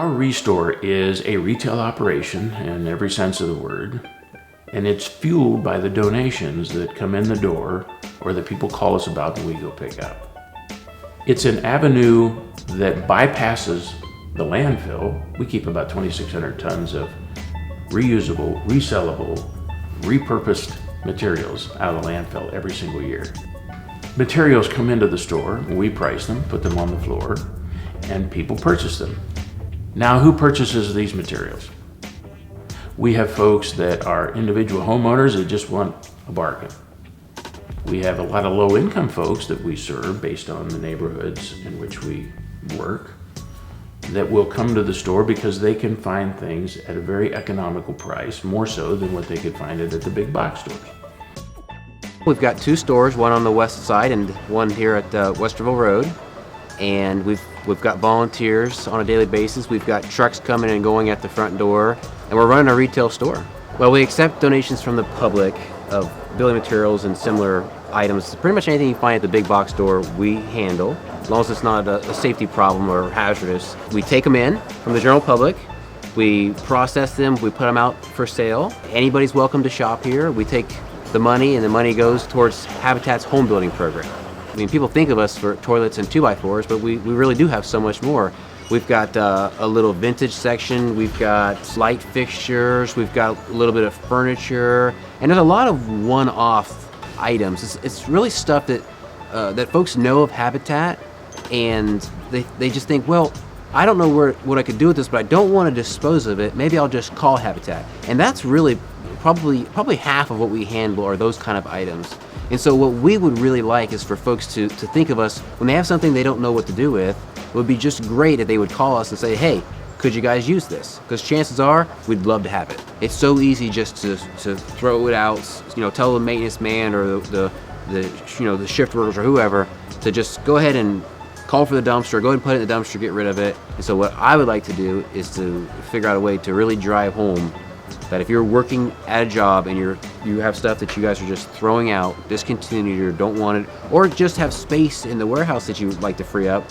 Our ReStore is a retail operation in every sense of the word, and it's fueled by the donations that come in the door or that people call us about and we go pick up. It's an avenue that bypasses the landfill. We keep about 2,600 tons of reusable, resellable, repurposed materials out of the landfill every single year. Materials come into the store, we price them, put them on the floor, and people purchase them. Now, who purchases these materials? We have folks that are individual homeowners that just want a bargain. We have a lot of low-income folks that we serve based on the neighborhoods in which we work that will come to the store because they can find things at a very economical price, more so than what they could find it at the big box stores. We've got two stores, one on the west side and one here at Westerville Road. And we've got volunteers on a daily basis. We've got trucks coming and going at the front door, and we're running a retail store. Well, we accept donations from the public of building materials and similar items. Pretty much anything you find at the big box store, we handle, as long as it's not a safety problem or hazardous. We take them in from the general public, we process them, we put them out for sale. Anybody's welcome to shop here. We take the money, and the money goes towards Habitat's home building program. I mean, people think of us for toilets and 2x4s, but we really do have so much more. We've got a little vintage section, we've got light fixtures, we've got a little bit of furniture, and there's a lot of one-off items. It's really stuff that that folks know of Habitat, and they just think, well, I don't know what I could do with this, but I don't want to dispose of it. Maybe I'll just call Habitat. And that's really probably half of what we handle are those kind of items. And so what we would really like is for folks to think of us when they have something they don't know what to do with. It would be just great if they would call us and say, hey, could you guys use this? Because chances are we'd love to have it. It's so easy just to throw it out, tell the maintenance man or the shift workers or whoever to just go ahead and call for the dumpster, go ahead and put it in the dumpster, get rid of it. And so what I would like to do is to figure out a way to really drive home that if you're working at a job and you have stuff that you guys are just throwing out, discontinued or don't want it, or just have space in the warehouse that you would like to free up,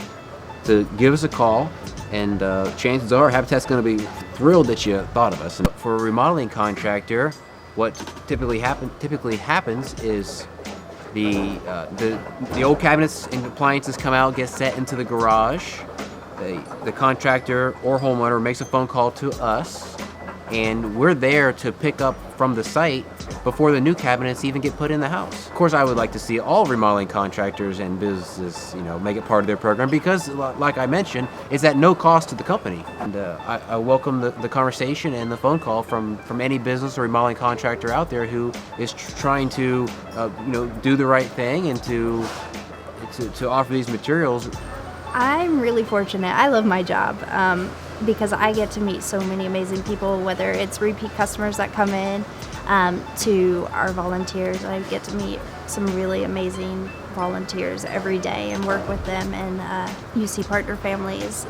to give us a call, and chances are Habitat's going to be thrilled that you thought of us. And for a remodeling contractor, what typically happens is the old cabinets and appliances come out, get set into the garage. The contractor or homeowner makes a phone call to us, and we're there to pick up from the site before the new cabinets even get put in the house. Of course, I would like to see all remodeling contractors and businesses, make it part of their program because, like I mentioned, it's at no cost to the company. And I welcome the conversation and the phone call from any business or remodeling contractor out there who is trying to, do the right thing and to offer these materials. I'm really fortunate. I love my job. Because I get to meet so many amazing people, whether it's repeat customers that come in to our volunteers. I get to meet some really amazing volunteers every day and work with them, and you see partner families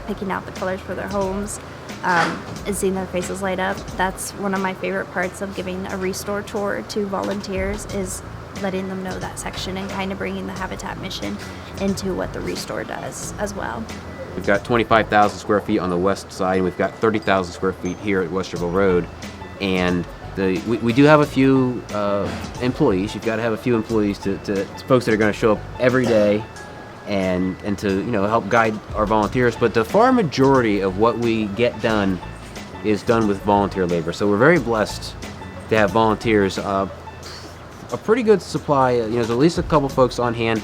picking out the colors for their homes and seeing their faces light up. That's one of my favorite parts of giving a ReStore tour to volunteers, is letting them know that section and kind of bringing the Habitat mission into what the ReStore does as well. We've got 25,000 square feet on the west side, and we've got 30,000 square feet here at Westerville Road. And we do have a few employees. You've got to have a few employees to folks that are going to show up every day and to help guide our volunteers. But the far majority of what we get done is done with volunteer labor. So we're very blessed to have volunteers. A pretty good supply. There's at least a couple folks on hand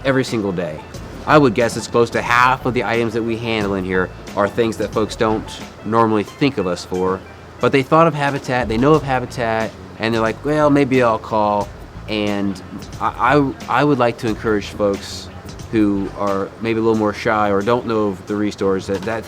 every single day. I would guess it's close to half of the items that we handle in here are things that folks don't normally think of us for, but they thought of Habitat, they know of Habitat, and they're like, well, maybe I'll call. And I would like to encourage folks who are maybe a little more shy or don't know of the ReStores.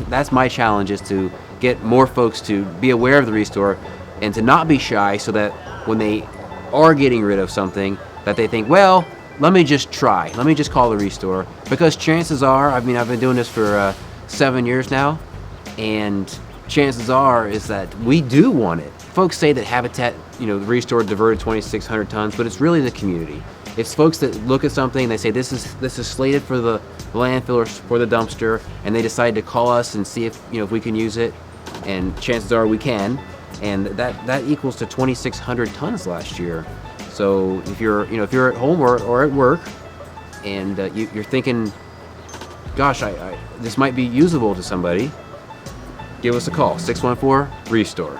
That's my challenge, is to get more folks to be aware of the ReStore and to not be shy, so that when they are getting rid of something, that they think, well, let me just try. Let me just call the ReStore, because chances are, I've been doing this for 7 years now, and chances are is that we do want it. Folks say that Habitat, the ReStore diverted 2,600 tons, but it's really the community. It's folks that look at something, they say this is slated for the landfill or for the dumpster, and they decide to call us and see if we can use it, and chances are we can, and that equals to 2,600 tons last year. So if you're at home or at work, and you're thinking, gosh, this might be usable to somebody, give us a call, 614-ReStore.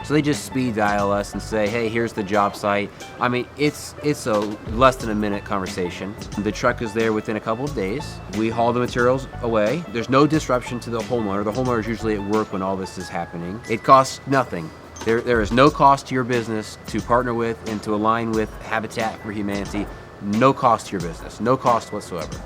So they just speed dial us and say, hey, here's the job site. I mean, it's a less than a minute conversation. The truck is there within a couple of days. We haul the materials away. There's no disruption to the homeowner. The homeowner is usually at work when all this is happening. It costs nothing. There is no cost to your business to partner with and to align with Habitat for Humanity. No cost to your business, no cost whatsoever.